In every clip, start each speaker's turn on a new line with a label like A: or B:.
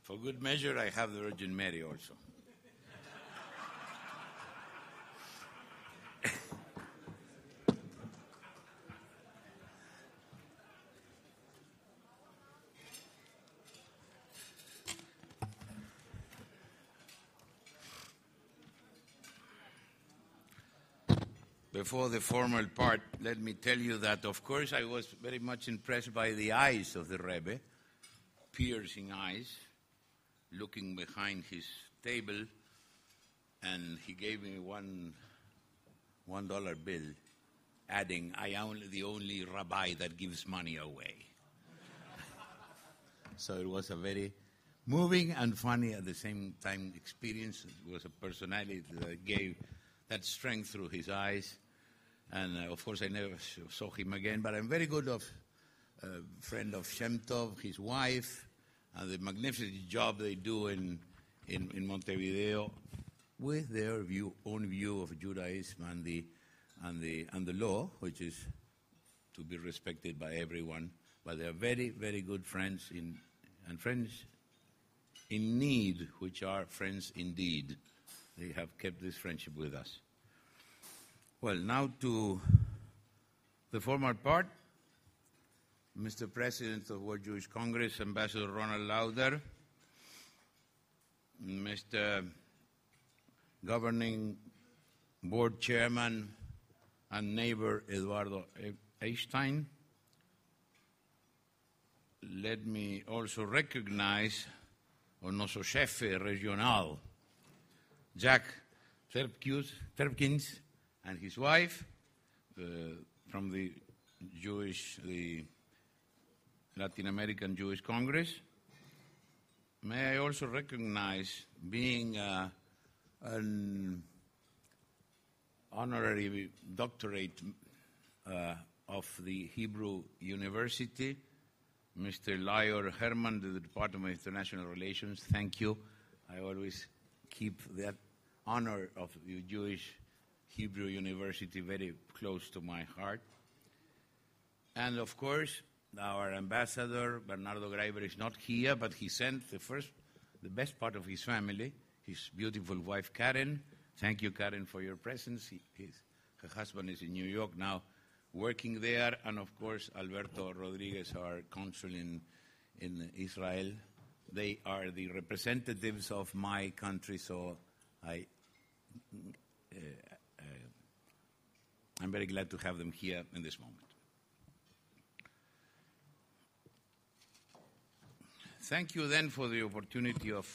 A: For good measure, I have the Virgin Mary also. Before the formal part, let me tell you that, of course, I was very much impressed by the eyes of the Rebbe, piercing eyes, looking behind his table, and he gave me $1 bill, adding, "I am the only rabbi that gives money away." So it was a very moving and funny at the same time experience. It was a personality that gave that strength through his eyes. And of course, I never saw him again, but I'm very good of friend of Shem Tov, his wife, and the magnificent job they do in Montevideo with their own view of Judaism and the law, which is to be respected by everyone. But they are very, very good friends and friends in need, which are friends indeed. They have kept this friendship with us. Well, now to the formal part. Mr. President of World Jewish Congress, Ambassador Ronald Lauder, Mr. Governing Board Chairman and neighbor Eduardo Einstein. Let me also recognize nuestro jefe regional, Jack Terpkins, and his wife from the Latin American Jewish Congress. May I also recognize, being an honorary doctorate of the Hebrew University, Mr. Lior Herman, the Department of International Relations. Thank you. I always keep that honor of the Jewish Hebrew University very close to my heart. And of course, our ambassador, Bernardo Greiber, is not here, but he sent the best part of his family, his beautiful wife, Karen. Thank you, Karen, for your presence. Her husband is in New York now, working there. And of course, Alberto Rodriguez, our consul in Israel. They are the representatives of my country, so I'm very glad to have them here in this moment. Thank you then for the opportunity of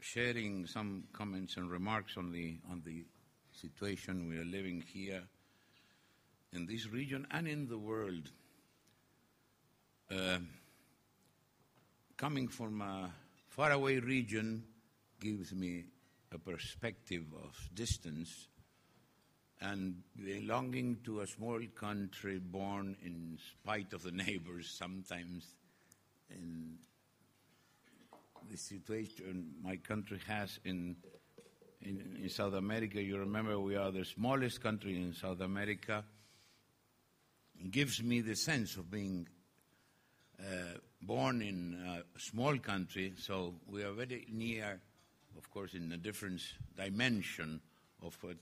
A: sharing some comments and remarks on the situation we are living here in this region and in the world. Coming from a faraway region gives me a perspective of distance, and belonging to a small country born in spite of the neighbors sometimes in the situation my country has in South America. You remember we are the smallest country in South America. It gives me the sense of being born in a small country, so we are very near, of course, in a different dimension of what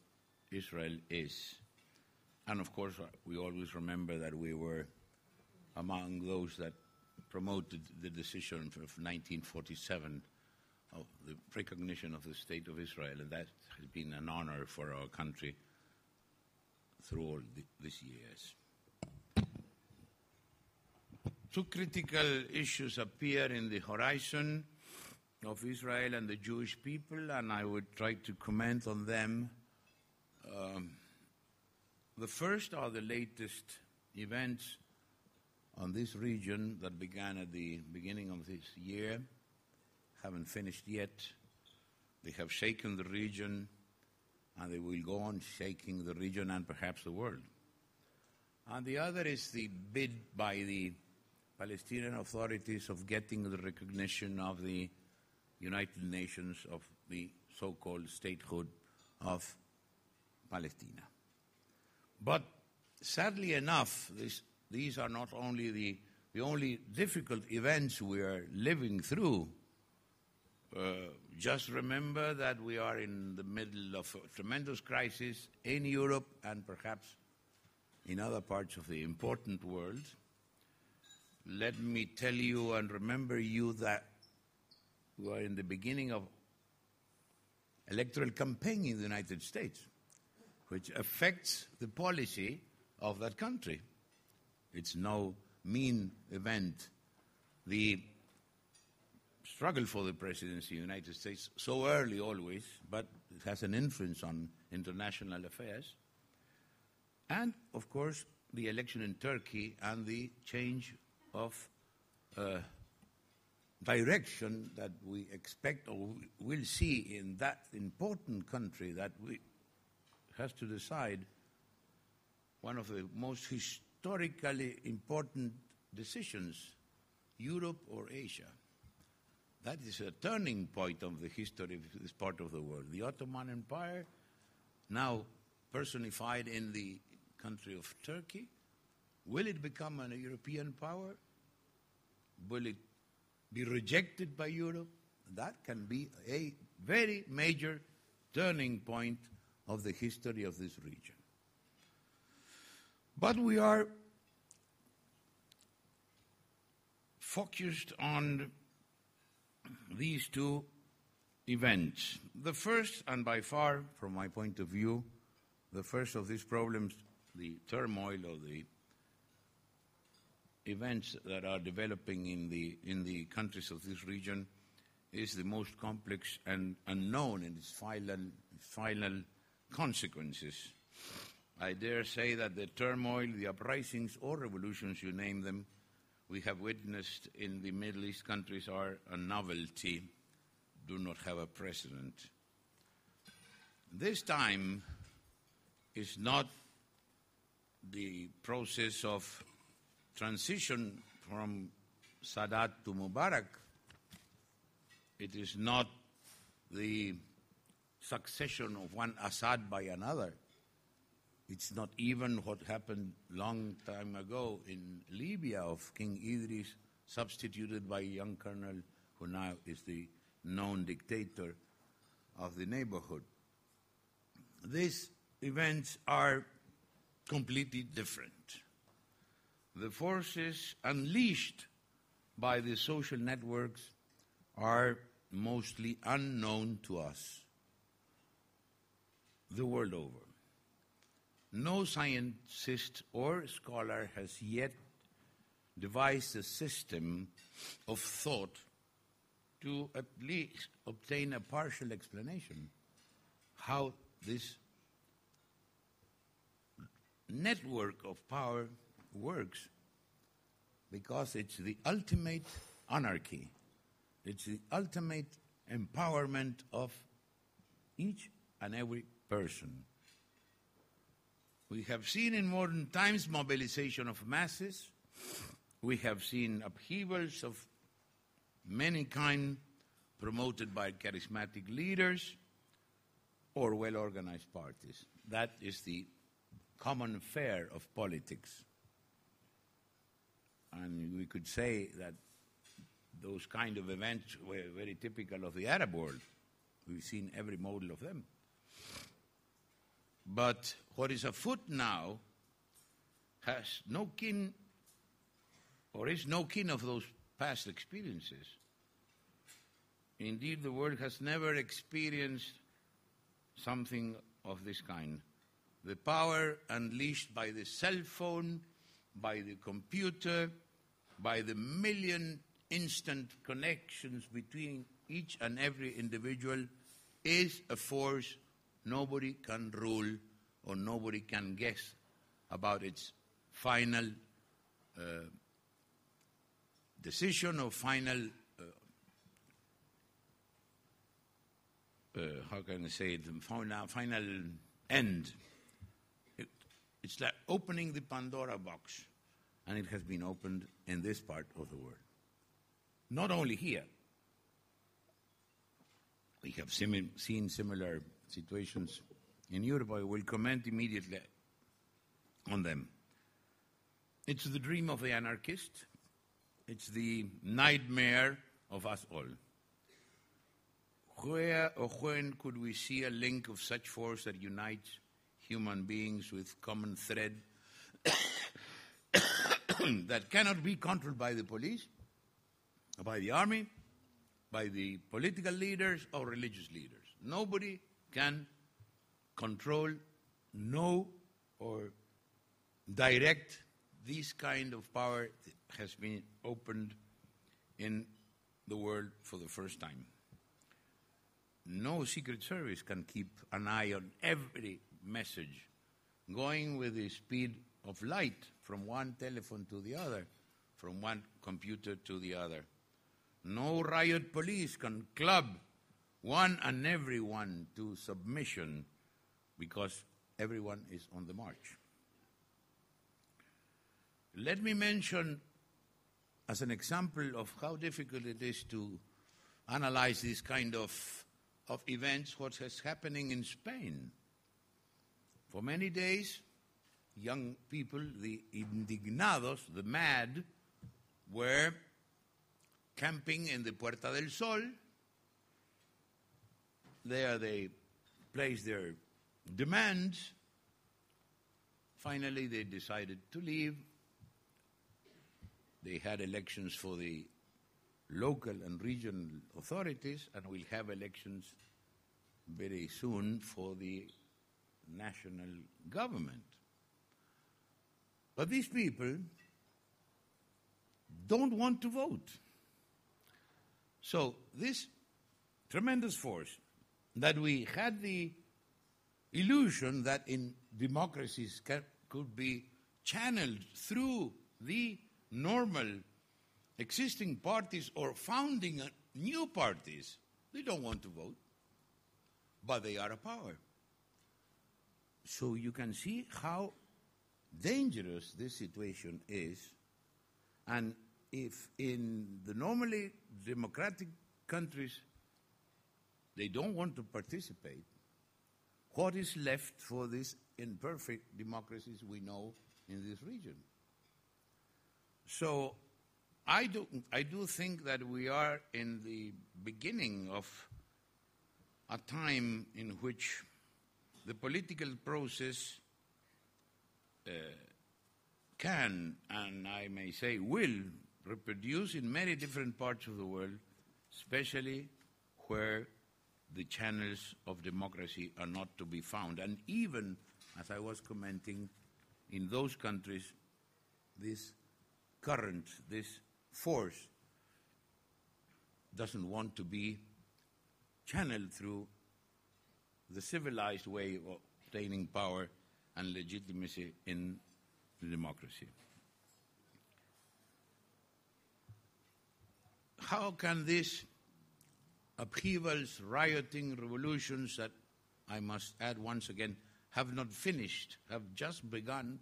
A: Israel is. And of course, we always remember that we were among those that promoted the decision of 1947 of the recognition of the State of Israel, and that has been an honor for our country through all these years. Two critical issues appear in the horizon of Israel and the Jewish people, and I would try to comment on them. The first are the latest events on this region that began at the beginning of this year, haven't finished yet. They have shaken the region, and they will go on shaking the region and perhaps the world. And the other is the bid by the Palestinian authorities of getting the recognition of the United Nations of the so-called statehood of Palestine. But sadly enough, these are not only the the only difficult events we are living through. Just remember that we are in the middle of a tremendous crisis in Europe and perhaps in other parts of the important world. Let me tell you and remember you that we are in the beginning of electoral campaign in the United States, which affects the policy of that country. It's no mean event. The struggle for the presidency in the United States, so early always, but it has an influence on international affairs. And, of course, the election in Turkey and the change of direction that we expect or will see in that important country that we has to decide one of the most historically important decisions, Europe or Asia. That is a turning point of the history of this part of the world. The Ottoman Empire, now personified in the country of Turkey, will it become a European power? Will it be rejected by Europe? That can be a very major turning point of the history of this region. But we are focused on these two events. The first, and by far, from my point of view, the first of these problems, the turmoil or the events that are developing in the countries of this region, is the most complex and unknown in its final consequences. I dare say that the turmoil, the uprisings or revolutions, you name them, we have witnessed in the Middle East countries are a novelty, do not have a precedent. This time is not the process of transition from Sadat to Mubarak. It is not the succession of one Assad by another. It's not even what happened long time ago in Libya of King Idris, substituted by a young colonel who now is the known dictator of the neighborhood. These events are completely different. The forces unleashed by the social networks are mostly unknown to us the world over. No scientist or scholar has yet devised a system of thought to at least obtain a partial explanation how this network of power works, because it's the ultimate anarchy. It's the ultimate empowerment of each and every person. We have seen in modern times mobilization of masses. We have seen upheavals of many kinds promoted by charismatic leaders or well-organized parties. That is the common fare of politics. And we could say that those kind of events were very typical of the Arab world. We've seen every model of them. But what is afoot now has no kin, or is no kin of those past experiences. Indeed, the world has never experienced something of this kind. The power unleashed by the cell phone, by the computer, by the million instant connections between each and every individual is a force nobody can rule or nobody can guess about its final decision or final, how can I say it, final end. It's like opening the Pandora box, and it has been opened in this part of the world. Not only here. We have seen similar situations in Europe. I will comment immediately on them. It's the dream of the anarchist. It's the nightmare of us all. Where or when could we see a link of such force that unites human beings with common thread that cannot be controlled by the police, by the army, by the political leaders or religious leaders? Nobody can control, know, or direct this kind of power that has been opened in the world for the first time. No Secret Service can keep an eye on every message going with the speed of light from one telephone to the other, from one computer to the other. No riot police can club one and everyone to submission because everyone is on the march. Let me mention as an example of how difficult it is to analyze this kind of events what is happening in Spain. For many days, young people, the indignados, the mad, were camping in the Puerta del Sol. There they placed their demands. Finally, they decided to leave. They had elections for the local and regional authorities, and we'll have elections very soon for the national government. But these people don't want to vote. So this tremendous force that we had the illusion that in democracies could be channeled through the normal existing parties or founding new parties, they don't want to vote, but they are a power. So you can see how dangerous this situation is, and if in the normally democratic countries they don't want to participate, what is left for these imperfect democracies we know in this region? So I do think that we are in the beginning of a time in which the political process can, and I may say will, reproduce in many different parts of the world, especially where the channels of democracy are not to be found. And even, as I was commenting, in those countries, this current, this force doesn't want to be channeled through the civilized way of obtaining power and legitimacy in the democracy. How can these upheavals, rioting, revolutions that, I must add once again, have not finished, have just begun,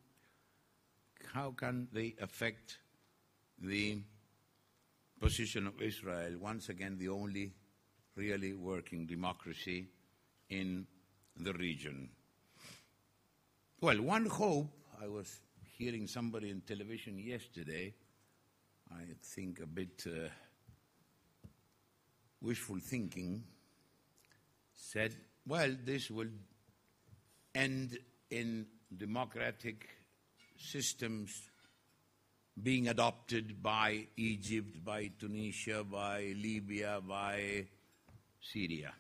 A: how can they affect the position of Israel, once again the only really working democracy in the region? Well, one hope, I was hearing somebody on television yesterday, I think a bit wishful thinking, said, well, this will end in democratic systems being adopted by Egypt, by Tunisia, by Libya, by Syria.